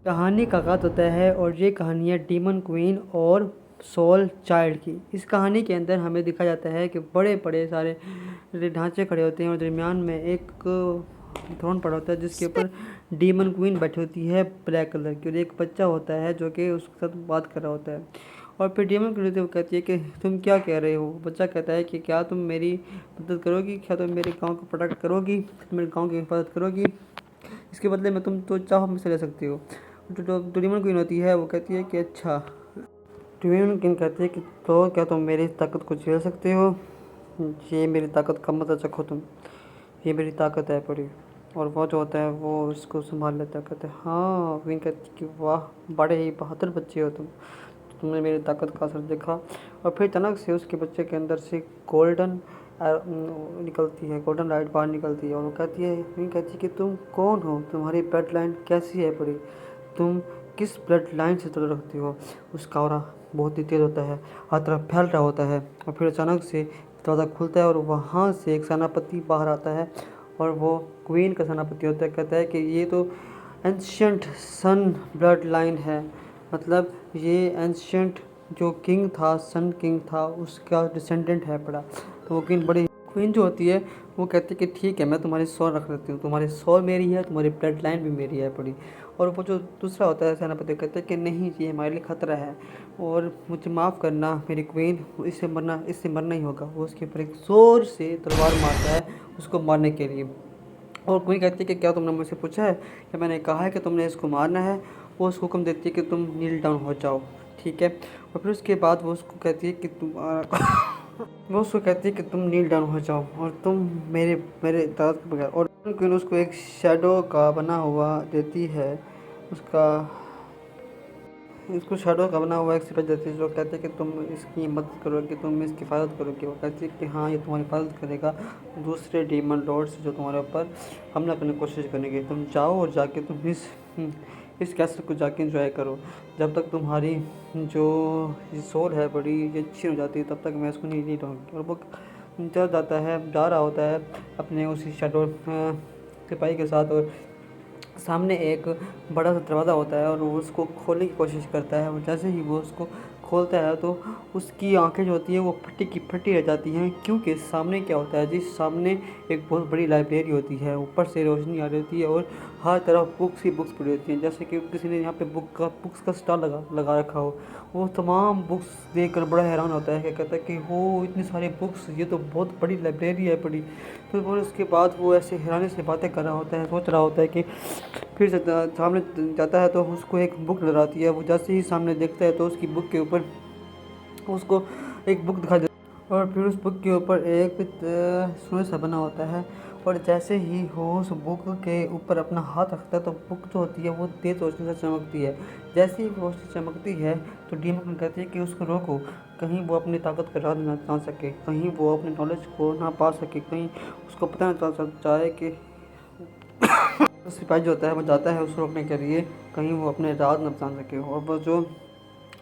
कहानी का आगाज़ होता है और ये कहानी है डीमन क्वीन और सोल चाइल्ड की। इस कहानी के अंदर हमें दिखाया जाता है कि बड़े बड़े सारे ढांचे खड़े होते हैं और दरमियान में एक थ्रोन पड़ा होता है जिसके ऊपर डीमन क्वीन बैठी होती है ब्लैक कलर की, और एक बच्चा होता है जो कि उसके साथ बात कर रहा होता है। और फिर डीमन क्वीन वो कहती है कि तुम क्या कह रहे हो। बच्चा कहता है कि क्या तुम मेरी मदद करोगी, क्या तुम मेरे गाँव को प्रोटेक्ट करोगी, मेरे गाँव की हिफाजत करोगी, इसके बदले में तुम तो चाहो मुझसे ले सकती हो। जो डीमन क्वीन होती है वो कहती है कि अच्छा। डीमन क्वीन कहती है कि तो क्या तुम मेरी ताकत को झेल सकते हो। ये मेरी ताकत का मजा चखो तुम, ये मेरी ताकत है बड़ी। और वो जो होता है वो उसको संभाल लेता है। कहते हैं हाँ। क्वीन कहती है कि वाह बड़े ही बहादुर बच्चे हो तुम, तुमने मेरी ताकत का असर देखा। और फिर अचानक से उसके बच्चे के अंदर से गोल्डन निकलती है, गोल्डन लाइट बाहर निकलती है। और वो कहती है, क्वीन कहती है कि तुम कौन हो, तुम्हारी ब्लड लाइन कैसी है बड़ी, तुम किस ब्लड लाइन से ताल्लुक़ रखती हो। उसका ऑरा बहुत ही तेज़ होता है, हर तरफ फैल रहा होता है। और फिर अचानक से दरवाज़ा खुलता है और वहाँ से एक सेनापति बाहर आता है और वो क्वीन का सेनापति होता है। कहता है कि ये तो एंशियंट सन ब्लड लाइन है, मतलब ये एंशियंट जो किंग था, सन किंग था, उसका डिसेंडेंट है बड़ा। तो वो क्वीन जो होती है वो कहती है कि ठीक है, मैं तुम्हारी सोल रख लेती हूँ, तुम्हारी सोल मेरी है, तुम्हारी ब्लड लाइन भी मेरी है बड़ी। और वो जो दूसरा होता है सेनापति कहते हैं कि नहीं, ये हमारे लिए ख़तरा है और मुझे माफ़ करना मेरी क्वीन, इससे मरना ही होगा। वो उसके ऊपर एक ज़ोर से तलवार मारता है उसको मारने के लिए। और क्वीन कहती है कि क्या तुमने मुझसे पूछा है कि मैंने कहा है कि तुमने इसको मारना है। वो उसको हुक्म देती है कि तुम नील डाउन हो जाओ, ठीक है। और फिर उसके बाद वो उसको कहती है कि वो उसको कहती है कि तुम नील डाउन हो जाओ और तुम मेरे मेरे इताअत के बगैर। और क्वीन उसको एक शैडो का बना हुआ देती है, इसको शैडो का बना हुआ एक सिपह देती है, जो कहते हैं कि तुम इसकी मदद करोगे, तुम इसकी हिफाजत करोगे। वो कहती है कि हाँ, ये तुम्हारी हिफाजत करेगा दूसरे डीमन लॉर्ड जो तुम्हारे ऊपर हमला करने की कोशिश करेंगे। तुम जाओ और जाके तुम इस कैसल को जाके इंजॉय करो। जब तक तुम्हारी जो सोल है बड़ी ये अच्छी हो जाती है तब तक मैं इसको नहीं रहूँगी। और वो जा रहा होता है अपने उसी शैडो सिपाही के साथ। और सामने एक बड़ा सा दरवाज़ा होता है और वो उसको खोलने की कोशिश करता है। और जैसे ही वो उसको खोलता है तो उसकी आंखें जो होती हैं वो फटी की फटी रह जाती हैं, क्योंकि सामने क्या होता है जी, सामने एक बहुत बड़ी लाइब्रेरी होती है, ऊपर से रोशनी आ रही होती है और हर तरफ बुक्स ही बुक्स पड़ी होती हैं, जैसे कि किसी ने यहाँ पे बुक्स का स्टॉल लगा रखा हो। वो तमाम बुक्स देखकर बड़ा हैरान होता है, क्या कहता है कि हो इतनी सारी बुक्स, ये तो बहुत बड़ी लाइब्रेरी है बड़ी। तो फिर उसके बाद वो ऐसे हैरानी से बातें कर रहा होता है, सोच रहा होता है कि फिर सामने जाता है तो उसको एक बुक नज़र आती है। वो जैसे ही सामने देखता है तो उसकी बुक के ऊपर उसको एक बुक दिखाई देती है और फिर उस बुक के ऊपर एक सूर्य सा बना होता है। और जैसे ही वो उस बुक के ऊपर अपना हाथ रखता है तो बुक जो होती है वो तेज़ रोशनी से चमकती है। जैसे ही वो रोशनी चमकती है तो डीमन कहती है कि उसको रोको, कहीं वो अपनी ताकत का राज ना जान सके, कहीं वो अपने नॉलेज को ना पा सके, कहीं उसको पता ना चल जाए कि सिपाही जो होता है वो जाता है उसको रोकने के लिए, कहीं वो अपने राज न जान सके। और वो जो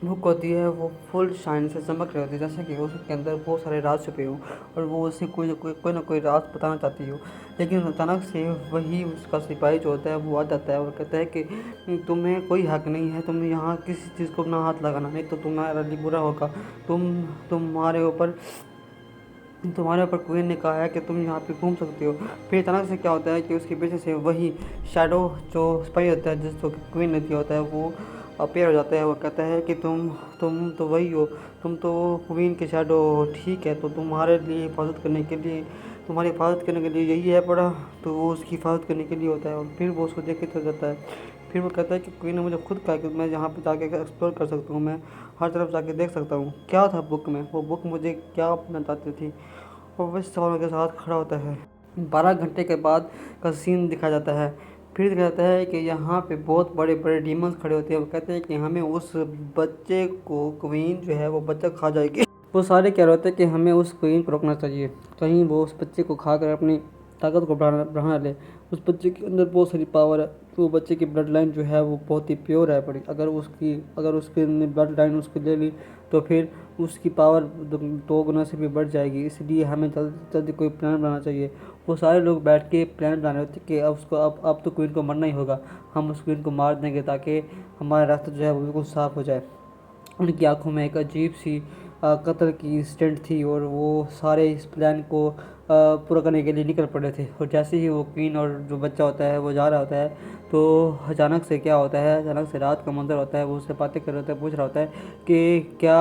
बुक होती है वो फुल शाइन से चमक रही होती है, जैसे कि उसके अंदर बहुत सारे राज छुपे हों और वो उसे कोई ना कोई राज बताना चाहती हो। लेकिन अचानक से वही उसका सिपाही जो होता है वो आ जाता है और कहता है कि तुम्हें कोई हक नहीं है, तुम यहाँ किसी चीज़ को ना हाथ लगाना, नहीं तो तुम्हारा लिए बुरा होगा। तुम्हारे ऊपर क्वीन ने कहा है कि तुम यहाँ पे घूम सकते हो। फिर अचानक से क्या होता है कि उसके पीछे से वही शैडो जो स्पाई होता है, जिसको क्वीन ने दिया होता है, वो अपेयर हो जाता है। वो कहता है कि तुम तो वही हो, तुम तो क्वीन के शैडो हो, ठीक है, तो तुम्हारी हिफाजत करने के लिए यही है पड़ा। तो वो उसकी हिफाजत करने के लिए होता है और फिर वो उसको देख के चल जाता है। फिर वो कहता है कि क्वीन ने मुझे खुद कहा कि मैं यहाँ पे जाके एक्सप्लोर कर सकता हूँ, मैं हर तरफ जाके देख सकता हूँ क्या था बुक में, वो बुक मुझे क्या बताना चाहती थी। और वह सवालों के साथ खड़ा होता है। 12 घंटे के बाद का सीन दिखाया जाता है। फिर दिखाया जाता है कि यहाँ पे बहुत बड़े बड़े डीमंस खड़े होते हैं। वो कहते हैं कि हमें उस बच्चे को, क्वीन जो है वो बच्चा खा जाएगी। वो सारे कह रहे होते हैं कि हमें उस क्वीन को रोकना चाहिए, कहीं वो उस बच्चे को खाकर अपनी ताकत को बढ़ा ले। उस बच्चे के अंदर बहुत सारी पावर है, तो वो बच्चे की ब्लड लाइन जो है वो बहुत ही प्योर है बड़ी। अगर उसके ब्लड लाइन उसको ले ली तो फिर उसकी पावर 2 गुना से भी बढ़ जाएगी। इसलिए हमें जल्दी से जल्दी कोई प्लान बनाना चाहिए। वो सारे लोग बैठ के प्लान बना रहे थे कि अब तो क्वीन को मरना ही होगा, हम उस क्वीन को मार देंगे ताकि हमारा रास्ता जो है वो बिल्कुल साफ़ हो जाए। उनकी आंखों में एक अजीब सी कत्ल की इंस्टेंट थी और वो सारे इस प्लान को पूरा करने के लिए निकल पड़े थे। और जैसे ही वो क्वीन और जो बच्चा होता है वो जा रहा होता है, तो अचानक से क्या होता है, अचानक से रात का मंजर होता है। वो उससे बातें कर रहा होता है, पूछ रहा होता है कि क्या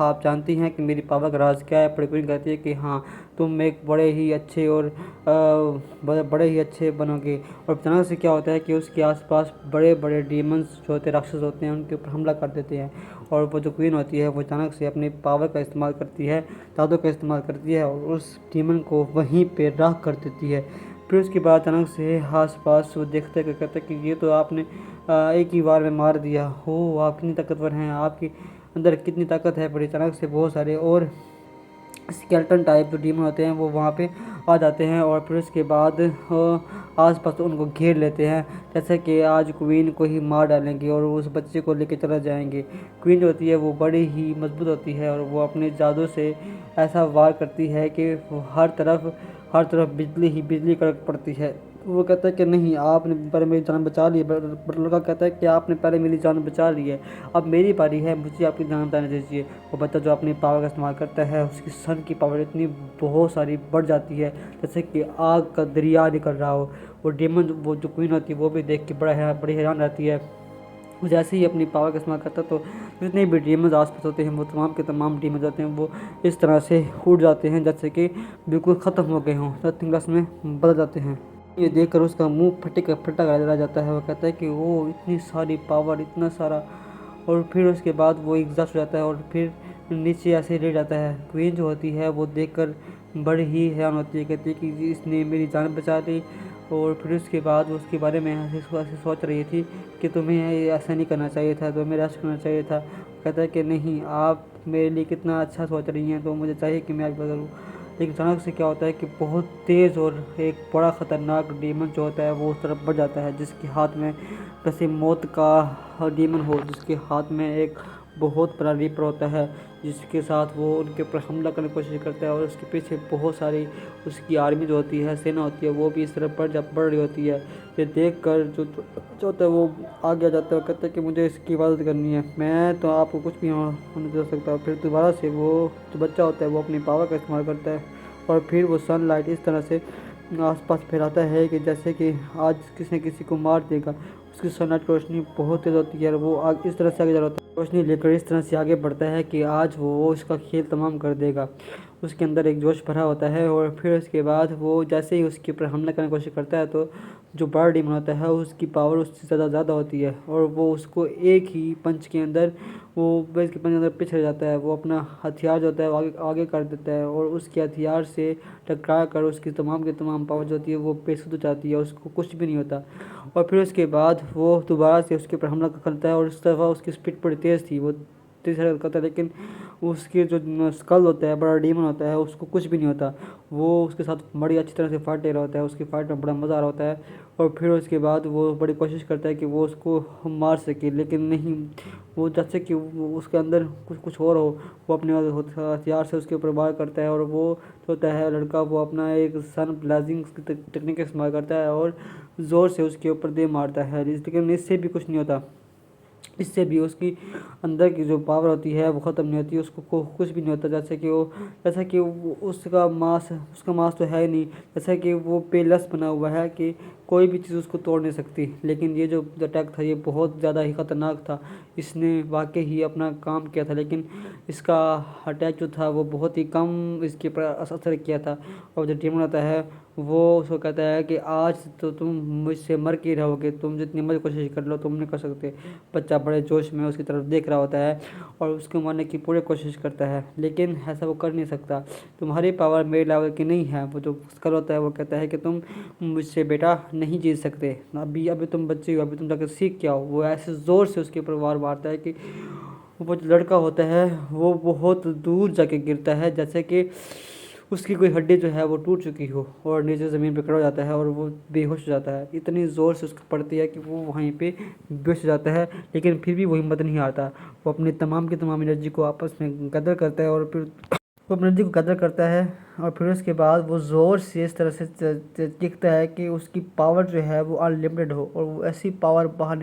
आप जानती हैं कि मेरी पावर का राज क्या है। पर क्वीन कहती है कि हाँ, तुम एक बड़े ही अच्छे और बड़े ही अच्छे बनोगे। और अचानक से क्या होता है कि उसके आसपास बड़े बड़े डीमंस जो होते हैं, राक्षस होते हैं, उनके ऊपर हमला कर देते हैं। और वो जो क्वीन होती है वो अचानक से अपनी पावर का इस्तेमाल करती है, जादू का इस्तेमाल करती है और उस डीमन को वहीं पे राख कर देती है। फिर उसके बाद अचानक से आस पास वो देखते कहते कि ये तो आपने एक ही बार में मार दिया हो, आप कितनी ताकतवर हैं, आपके अंदर कितनी ताकत है। बड़ी अचानक से बहुत सारे और स्केल्टन टाइप जो डीमन होते हैं वो वहाँ पे आ जाते हैं और फिर उसके बाद आस-पास उनको घेर लेते हैं, जैसे कि आज क्वीन को ही मार डालेंगे और उस बच्चे को लेके चले जाएंगे। क्वीन जो होती है वो बड़ी ही मजबूत होती है और वो अपने जादू से ऐसा वार करती है कि वो हर तरफ बिजली ही बिजली कड़क पड़ती है। वो कहता है कि नहीं, आपने पहले मेरी जान बचा ली है। बट लड़का कहता है कि आपने पहले मेरी जान बचा ली है, अब मेरी बारी है, मुझे आपकी जान बचाने दीजिए। वो बच्चा जो अपनी पावर का इस्तेमाल करता है, उसकी सन की पावर इतनी बहुत सारी बढ़ जाती है जैसे कि आग का दरिया निकल रहा हो। वो डेमन वो जो क्वीन होती है वो भी देख के बड़ी हैरान रहती है। वो जैसे ही अपनी पावर का इस्तेमाल करता है तो जितने भी डीमंस आसपास होते हैं वो तमाम के तमाम डीमंस होते हैं वो इस तरह से उड़ जाते हैं जैसे कि बिल्कुल ख़त्म हो गए हों, नथिंग ग्लास में बदल जाते हैं। ये देखकर उसका मुंह फटे का फटा रह जाता है। वो कहता है कि वो इतनी सारी पावर, इतना सारा। और फिर उसके बाद वो एग्जॉस्ट हो जाता है और फिर नीचे ऐसे लेट जाता है। क्वीन जो होती है वो देखकर बड़ी ही हैरान होती है, कहती है कि इसने मेरी जान बचा ली। और फिर उसके बाद वो उसके बारे में ऐसे सोच रही थी कि तुम्हें ऐसा नहीं करना चाहिए था, तुम्हें रेस्ट करना चाहिए था। कहता है कि नहीं, आप मेरे लिए कितना अच्छा सोच रही हैं, तो मुझे चाहिए कि मैं आपकी मदद करूँ। लेकिन अचानक से क्या होता है कि बहुत तेज़ और एक बड़ा ख़तरनाक डीमन जो होता है वो उस तरफ बढ़ जाता है, जिसके हाथ में जैसे मौत का डीमन हो, जिसके हाथ में एक बहुत बड़ा रीपर होता है, जिसके साथ वो उनके ऊपर हमला करने की कोशिश करता है। और उसके पीछे बहुत सारी उसकी आर्मी जो होती है, सेना होती है, वो भी इस तरफ बढ़ रही होती है। ये देख कर जो होता है वो आगे आ जाता है, कहता है कि मुझे इसकी हिफाजत करनी है, मैं तो आपको कुछ भी होने दे सकता। फिर दोबारा से वो जो बच्चा होता है वो अपनी पावर का इस्तेमाल करता है और फिर वो सनलाइट इस तरह से आसपास फैलाता है कि जैसे कि आज किसी न किसी को मार देगा। उसकी सनलाइट की रोशनी बहुत तेज़ होती है और वो इस तरह से आगे जा रहा होता है, रोशनी लेकर इस तरह से आगे बढ़ता है कि आज वो उसका खेल तमाम कर देगा। उसके अंदर एक जोश भरा होता है और फिर उसके बाद वो जैसे ही उसके ऊपर हमला करने की कोशिश करता है तो जो बड़ा डीमन होता है उसकी पावर उससे ज़्यादा होती है और वो उसको एक ही पंच के अंदर पीछे जाता है। वो अपना हथियार जो होता है वो आगे कर देता है और उसके हथियार से टकरा कर उसकी तमाम की तमाम पावर जो होती है वो बेसुध हो जाती है, उसको कुछ भी नहीं होता। और फिर उसके बाद वो दोबारा से उसके ऊपर हमला करता है और इस दफ़ा उसकी स्पीड बड़ी तेज़ थी, वो तेज़ हरकत करता है, लेकिन उसके जो स्कल होता है, बड़ा डीमन होता है, उसको कुछ भी नहीं होता। वो उसके साथ बड़ी अच्छी तरह से फाइट ले रहा होता है, उसकी फाइट में बड़ा मज़ा आ रहा होता है। और फिर उसके बाद वो बड़ी कोशिश करता है कि वो उसको मार सके, लेकिन नहीं, वो जैसे कि उसके अंदर कुछ और हो। वो अपने हथियार से उसके ऊपर वार करता है और वो जो होता है लड़का, वो अपना एक सन ब्लाजिंग टेक्निक इस्तेमाल करता है और ज़ोर से उसके ऊपर दे मारता है, लेकिन इससे भी कुछ नहीं होता। इससे भी उसकी अंदर की जो पावर होती है वो ख़त्म नहीं होती, उसको कुछ भी नहीं होता। जैसा कि वो उसका मांस तो है ही नहीं, जैसा कि वो पेलस बना हुआ है कि कोई भी चीज़ उसको तोड़ नहीं सकती। लेकिन ये जो अटैक था ये बहुत ज़्यादा ही ख़तरनाक था, इसने वाकई ही अपना काम किया था, लेकिन इसका अटैक जो था वो बहुत ही कम इसके ऊपर असर किया था। और जो डीमन होता है वो उसको कहता है कि आज तो तुम मुझसे मर के रहोगे, तुम जितनी मर्ज़ी कोशिश कर लो तुम नहीं कर सकते। बच्चा बड़े जोश में उसकी तरफ देख रहा होता है और उसको मारने की पूरी कोशिश करता है, लेकिन ऐसा वो कर नहीं सकता। तुम्हारी पावर मेरे लेवल की नहीं है। वो जो स्कल होता है वो कहता है कि तुम मुझसे बेटा नहीं जीत सकते, अभी तुम बच्चे हो, अभी तुम जाकर सीख के आओ। वो ऐसे ज़ोर से उसके ऊपर वार मारता है कि वो जो लड़का होता है वो बहुत दूर जाके गिरता है, जैसे कि उसकी कोई हड्डी जो है वो टूट चुकी हो और नीचे ज़मीन पे खड़ा हो जाता है और वो बेहोश हो जाता है। इतनी ज़ोर से उसको पड़ती है कि वो वहीं पे बेहोश हो जाता है, लेकिन फिर भी वो हिम्मत नहीं हारता। वो अपनी तमाम की तमाम एनर्जी को आपस में गदर करता है और फिर वो अपनी एनर्जी को गदर करता है और फिर उसके बाद वो ज़ोर से इस तरह से चीखता है कि उसकी पावर जो है वो अनलिमिटेड हो और वो ऐसी पावर बाहर